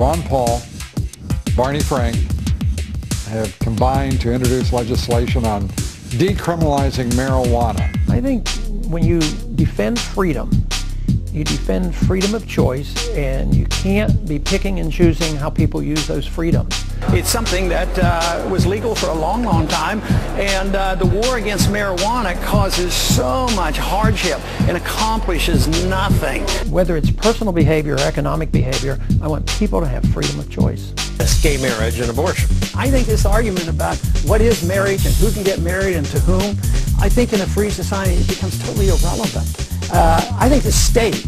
Ron Paul, Barney Frank have combined to introduce legislation on decriminalizing marijuana. I think when you defend freedom, you defend freedom of choice, and you can't be picking and choosing how people use those freedoms. It's something that was legal for a long, long time, and the war against marijuana causes so much hardship and accomplishes nothing. Whether it's personal behavior or economic behavior, I want people to have freedom of choice. That's gay marriage and abortion. I think this argument about what is marriage and who can get married and to whom, I think in a free society it becomes totally irrelevant. I think the state,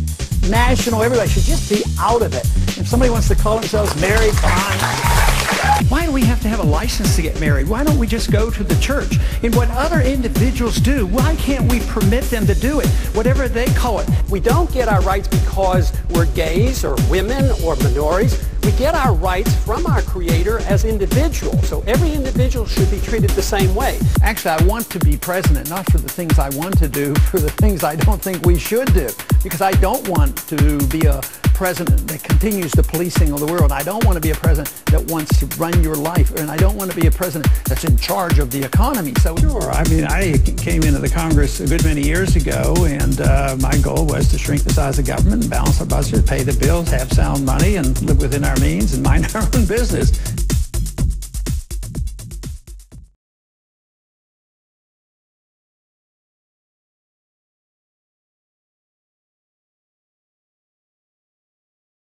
national, everybody should just be out of it. If somebody wants to call themselves married, fine. Why do we have to have a license to get married? Why don't we just go to the church? And what other individuals do, why can't we permit them to do it? Whatever they call it. We don't get our rights because we're gays or women or minorities. We get our rights from our Creator as individuals. So every individual should be treated the same way. Actually, I want to be president, not for the things I want to do, for the things I don't think we should do. Because I don't want to be a president that continues the policing of the world. I don't want to be a president that wants to run your life, and I don't want to be a president that's in charge of the economy. So sure, I mean, I came into the Congress a good many years ago, and my goal was to shrink the size of government and balance our budget, pay the bills, have sound money, and live within our means and mind our own business.